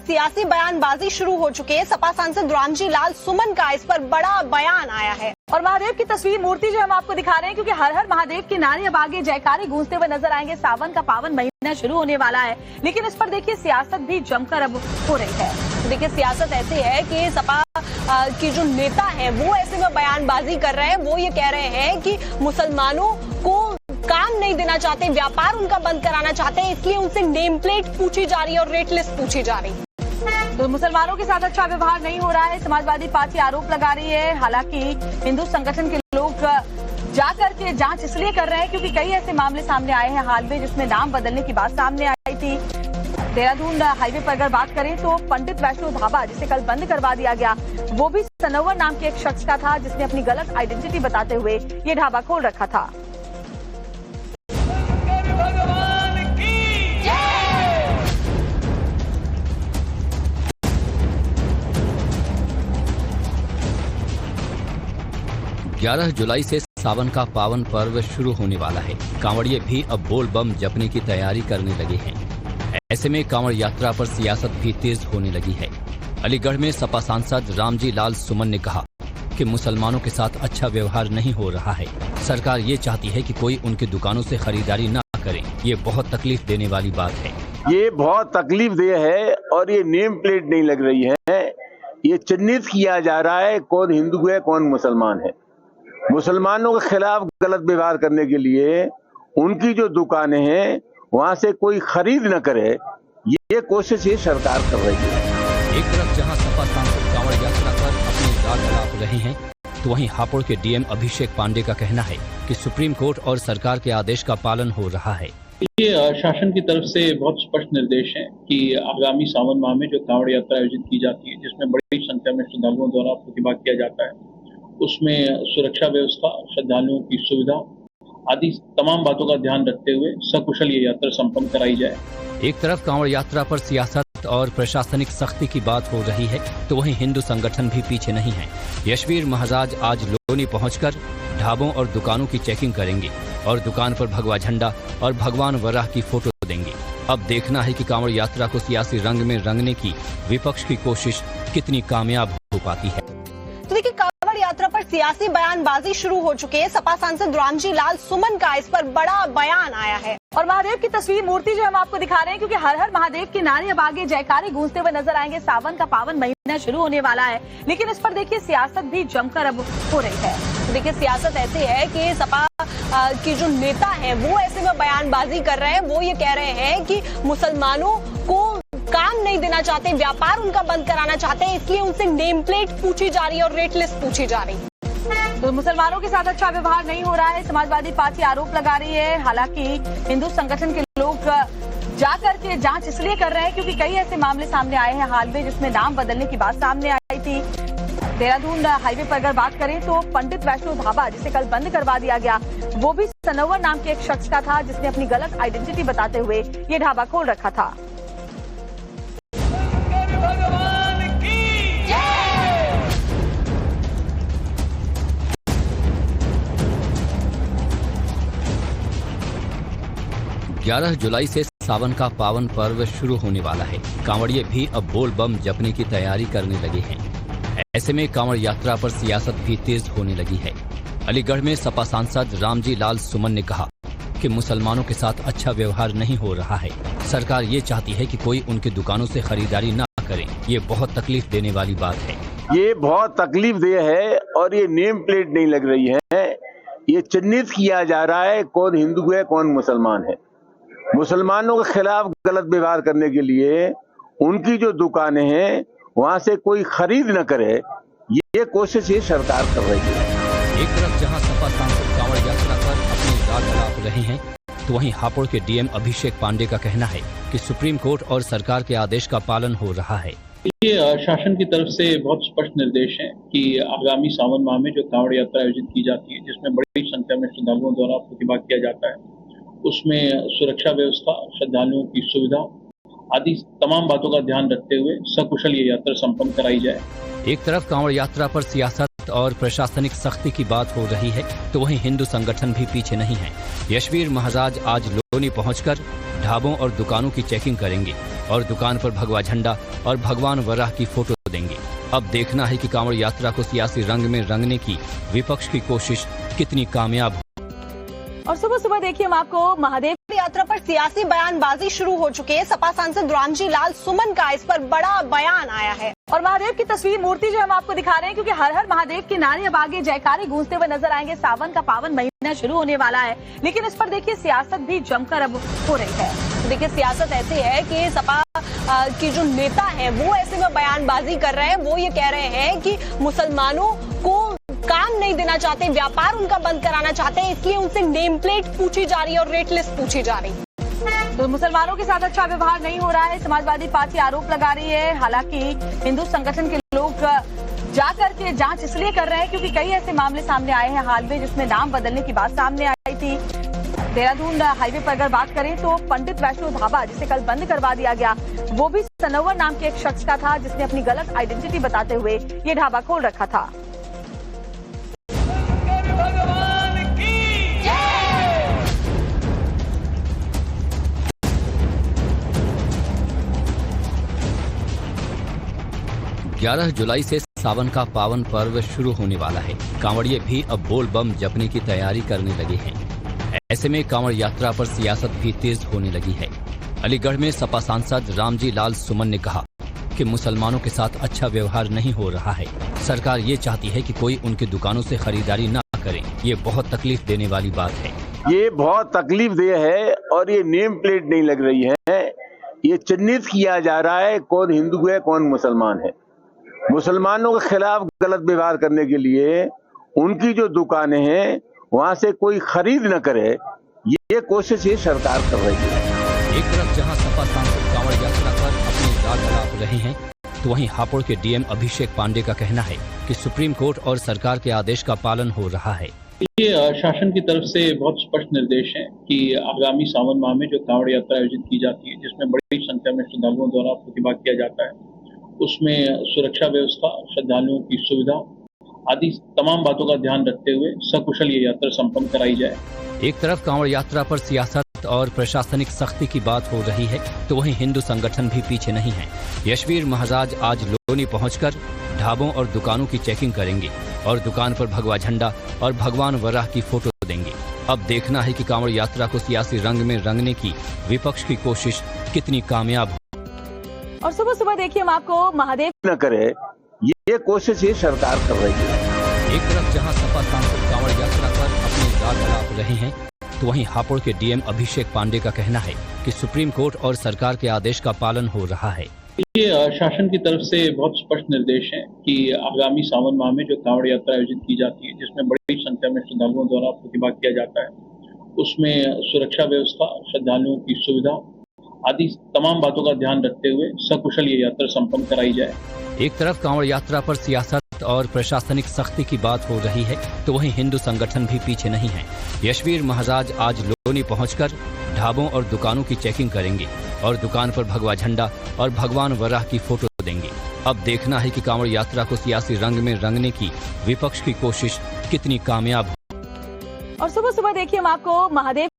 सियासी बयानबाजी शुरू हो चुकी है। सपा सांसद रामजी लाल सुमन का इस पर बड़ा बयान आया है और महादेव की तस्वीर मूर्ति जो हम आपको दिखा रहे हैं, क्योंकि हर हर महादेव के नारे अब आगे जयकारे गूंजते हुए नजर आएंगे। सावन का पावन महीना शुरू होने वाला है, लेकिन इस पर देखिए सियासत भी जमकर अब हो रही है। तो देखिए सियासत ऐसी है कि सपा की जो नेता है वो ऐसे में बयानबाजी कर रहे हैं। वो ये कह रहे हैं कि मुसलमानों को काम नहीं देना चाहते, व्यापार उनका बंद कराना चाहते हैं, इसलिए उनसे नेम प्लेट पूछी जा रही है और रेट लिस्ट पूछी जा रही है। तो मुसलमानों के साथ अच्छा व्यवहार नहीं हो रहा है, समाजवादी पार्टी आरोप लगा रही है। हालांकि हिंदू संगठन के लोग जाकर के जांच इसलिए कर रहे हैं क्योंकि कई ऐसे मामले सामने आए हैं हाल में जिसमें नाम बदलने की बात सामने आई थी। देहरादून हाईवे पर अगर बात करें तो पंडित वैष्णो ढाबा जिसे कल बंद करवा दिया गया, वो भी सनोवर नाम के एक शख्स का था जिसने अपनी गलत आइडेंटिटी बताते हुए ये ढाबा खोल रखा था। ग्यारह जुलाई से सावन का पावन पर्व शुरू होने वाला है। कांवड़िए भी अब बोल बम जपने की तैयारी करने लगे हैं। ऐसे में कांवड़ यात्रा पर सियासत भी तेज होने लगी है। अलीगढ़ में सपा सांसद रामजी लाल सुमन ने कहा कि मुसलमानों के साथ अच्छा व्यवहार नहीं हो रहा है। सरकार ये चाहती है कि कोई उनकी दुकानों से खरीदारी न करे। ये बहुत तकलीफ देने वाली बात है। ये बहुत तकलीफ दे है और ये नेम प्लेट नहीं लग रही है। ये चिन्हित किया जा रहा है कौन हिंदू है कौन मुसलमान है। मुसलमानों के खिलाफ गलत व्यवहार करने के लिए उनकी जो दुकानें हैं वहां से कोई खरीद न करे, ये कोशिश ये सरकार कर रही है। एक तरफ जहां सपा सांसद कांवड़ यात्रा पर अपनी राग अड़ाप रहे हैं, तो वहीं हापुड़ के डीएम अभिषेक पांडे का कहना है कि सुप्रीम कोर्ट और सरकार के आदेश का पालन हो रहा है। ये शासन की तरफ से बहुत स्पष्ट निर्देश है कि आगामी सावन माह में जो कांवड़ यात्रा आयोजित की जाती है, जिसमें बड़ी संख्या में श्रद्धालुओं द्वारा प्रतिभाग किया जाता है, उसमें सुरक्षा व्यवस्था, श्रद्धालुओं की सुविधा आदि तमाम बातों का ध्यान रखते हुए सकुशल ये यात्रा संपन्न कराई जाए। एक तरफ कांवड़ यात्रा पर सियासत और प्रशासनिक सख्ती की बात हो रही है, तो वहीं हिंदू संगठन भी पीछे नहीं है। यशवीर महाराज आज लोनी पहुंचकर ढाबों और दुकानों की चेकिंग करेंगे और दुकान पर भगवा झंडा और भगवान वराह की फोटो देंगे। अब देखना है कि कांवड़ यात्रा को सियासी रंग में रंगने की विपक्ष की कोशिश कितनी कामयाब हो पाती है। तो देखिए कांवड़ यात्रा पर सियासी बयानबाजी शुरू हो चुकी है। सपा सांसद रामजी लाल सुमन का इस पर बड़ा बयान आया है और महादेव की तस्वीर मूर्ति जो हम आपको दिखा रहे हैं, क्योंकि हर हर महादेव के नारे अब आगे जयकारे गूंजते हुए नजर आएंगे। सावन का पावन महीना शुरू होने वाला है, लेकिन इस पर देखिए सियासत भी जमकर अब हो रही है। तो देखिए सियासत ऐसी है कि सपा की जो नेता है वो ऐसे में बयानबाजी कर रहे हैं। वो ये कह रहे हैं कि मुसलमानों को काम नहीं देना चाहते, व्यापार उनका बंद कराना चाहते हैं, इसलिए उनसे नेम प्लेट पूछी जा रही है और रेट लिस्ट पूछी जा रही है। तो मुसलमानों के साथ अच्छा व्यवहार नहीं हो रहा है, समाजवादी पार्टी आरोप लगा रही है। हालांकि हिंदू संगठन के लोग जाकर के जांच इसलिए कर रहे हैं क्योंकि कई ऐसे मामले सामने आए हैं हाल में जिसमें नाम बदलने की बात सामने आई थी। देहरादून हाईवे पर अगर बात करें तो पंडित वैष्णो ढाबा जिसे कल बंद करवा दिया गया, वो भी सनोवर नाम के एक शख्स का था जिसने अपनी गलत आइडेंटिटी बताते हुए ये ढाबा खोल रखा था। ग्यारह जुलाई से सावन का पावन पर्व शुरू होने वाला है। कांवड़िए भी अब बोल बम जपने की तैयारी करने लगे हैं। ऐसे में कांवड़ यात्रा पर सियासत भी तेज होने लगी है। अलीगढ़ में सपा सांसद रामजी लाल सुमन ने कहा कि मुसलमानों के साथ अच्छा व्यवहार नहीं हो रहा है। सरकार ये चाहती है कि कोई उनकी दुकानों से खरीदारी न करे। ये बहुत तकलीफ देने वाली बात है। ये बहुत तकलीफ दे है और ये नेम प्लेट नहीं लग रही है। ये चिन्हित किया जा रहा है कौन हिंदू है कौन मुसलमान है। मुसलमानों के खिलाफ गलत व्यवहार करने के लिए उनकी जो दुकानें हैं वहां से कोई खरीद न करे, ये कोशिश ये सरकार कर रही है। एक तरफ जहां सपा सांसद कांवड़ यात्रा पर अपनी राग अड़ाप रहे हैं, तो वहीं हापुड़ के डीएम अभिषेक पांडे का कहना है कि सुप्रीम कोर्ट और सरकार के आदेश का पालन हो रहा है। ये शासन की तरफ से बहुत स्पष्ट निर्देश है कि आगामी सावन माह में जो कांवड़ यात्रा आयोजित की जाती है, जिसमें बड़ी संख्या में श्रद्धालुओं द्वारा प्रतिभाग किया जाता है, उसमें सुरक्षा व्यवस्था, श्रद्धालुओं की सुविधा आदि तमाम बातों का ध्यान रखते हुए सकुशल ये यात्रा संपन्न कराई जाए। एक तरफ कांवड़ यात्रा पर सियासत और प्रशासनिक सख्ती की बात हो रही है, तो वहीं हिंदू संगठन भी पीछे नहीं है। यशवीर महाराज आज लोनी पहुंचकर ढाबों और दुकानों की चेकिंग करेंगे और दुकान पर भगवा झंडा और भगवान वराह की फोटो देंगे। अब देखना है कि कांवड़ यात्रा को सियासी रंग में रंगने की विपक्ष की कोशिश कितनी कामयाब हो। और सुबह सुबह देखिए हम आपको महादेव यात्रा पर सियासी बयानबाजी शुरू हो चुकी है। सपा सांसद रामजी लाल सुमन का इस पर बड़ा बयान आया है और महादेव की तस्वीर मूर्ति जो हम आपको दिखा रहे हैं, क्योंकि हर हर महादेव के नारे अब आगे जयकारे गूंजते हुए नजर आएंगे। सावन का पावन महीना शुरू होने वाला है, लेकिन इस पर देखिए सियासत भी जमकर अब हो रही है। तो देखिए सियासत ऐसी है कि सपा की जो नेता है वो ऐसे में बयानबाजी कर रहे हैं। वो ये कह रहे हैं कि मुसलमानों को काम नहीं देना चाहते, व्यापार उनका बंद कराना चाहते हैं, इसलिए उनसे नेम प्लेट पूछी जा रही है और रेट लिस्ट पूछी जा रही है। तो मुसलमानों के साथ अच्छा व्यवहार नहीं हो रहा है, समाजवादी पार्टी आरोप लगा रही है। हालांकि हिंदू संगठन के लोग जाकर के जांच इसलिए कर रहे हैं क्योंकि कई ऐसे मामले सामने आए हैं हाल में जिसमें नाम बदलने की बात सामने आई थी। देहरादून हाईवे पर अगर बात करें तो पंडित वैष्णो ढाबा जिसे कल बंद करवा दिया गया, वो भी सनवर नाम के एक शख्स का था जिसने अपनी गलत आइडेंटिटी बताते हुए ये ढाबा खोल रखा था। ग्यारह जुलाई से सावन का पावन पर्व शुरू होने वाला है। कांवड़िए भी अब बोल बम जपने की तैयारी करने लगे हैं। ऐसे में कांवड़ यात्रा पर सियासत भी तेज होने लगी है। अलीगढ़ में सपा सांसद रामजी लाल सुमन ने कहा कि मुसलमानों के साथ अच्छा व्यवहार नहीं हो रहा है। सरकार ये चाहती है कि कोई उनकी दुकानों से खरीदारी न करे। ये बहुत तकलीफ देने वाली बात है। ये बहुत तकलीफ देह है और ये नेम प्लेट नहीं लग रही है। ये चिन्हित किया जा रहा है कौन हिंदू है कौन मुसलमान है। मुसलमानों के खिलाफ गलत व्यवहार करने के लिए उनकी जो दुकानें हैं वहां से कोई खरीद न करे, ये कोशिश ये सरकार कर रही है। एक तरफ जहां सपा सांसद कांवड़ यात्रा पर अपनी राग अड़ाप रहे हैं, तो वहीं हापुड़ के डीएम अभिषेक पांडे का कहना है कि सुप्रीम कोर्ट और सरकार के आदेश का पालन हो रहा है। ये शासन की तरफ से बहुत स्पष्ट निर्देश है कि आगामी सावन माह में जो कांवड़ यात्रा आयोजित की जाती है, जिसमें बड़ी संख्या में श्रद्धालुओं द्वारा प्रतिभाग किया जाता है, उसमें सुरक्षा व्यवस्था, श्रद्धालुओं की सुविधा आदि तमाम बातों का ध्यान रखते हुए सकुशल ये यात्रा संपन्न कराई जाए। एक तरफ कांवड़ यात्रा पर सियासत और प्रशासनिक सख्ती की बात हो रही है, तो वहीं हिंदू संगठन भी पीछे नहीं है। यशवीर महाराज आज लोनी पहुंचकर ढाबों और दुकानों की चेकिंग करेंगे और दुकान पर भगवा झंडा और भगवान वराह की फोटो देंगे। अब देखना है कि कांवड़ यात्रा को सियासी रंग में रंगने की विपक्ष की कोशिश कितनी कामयाब हो। और सुबह सुबह देखिए हम आपको महादेव न करे, ये कोशिश ये सरकार कर रही है। एक तरफ जहां सपा सांसद कांवड़ यात्रा पर अपनी राग अड़ाप रहे हैं, तो वहीं हापुड़ के डीएम अभिषेक पांडे का कहना है कि सुप्रीम कोर्ट और सरकार के आदेश का पालन हो रहा है। ये शासन की तरफ से बहुत स्पष्ट निर्देश है कि आगामी सावन माह में जो कांवड़ यात्रा आयोजित की जाती है, जिसमें बड़ी संख्या में श्रद्धालुओं द्वारा प्रतिभाग किया जाता है, उसमें सुरक्षा व्यवस्था, श्रद्धालुओं की सुविधा आदि तमाम बातों का ध्यान रखते हुए सकुशल ये यात्रा संपन्न कराई जाए। एक तरफ कांवड़ यात्रा पर सियासत और प्रशासनिक सख्ती की बात हो रही है, तो वहीं हिंदू संगठन भी पीछे नहीं है। यशवीर महाराज आज लोनी पहुंचकर ढाबों और दुकानों की चेकिंग करेंगे और दुकान पर भगवा झंडा और भगवान वराह की फोटो देंगे। अब देखना है कि कांवड़ यात्रा को सियासी रंग में रंगने की विपक्ष की कोशिश कितनी कामयाब हो। और सुबह सुबह देखिए हम आपको महादेव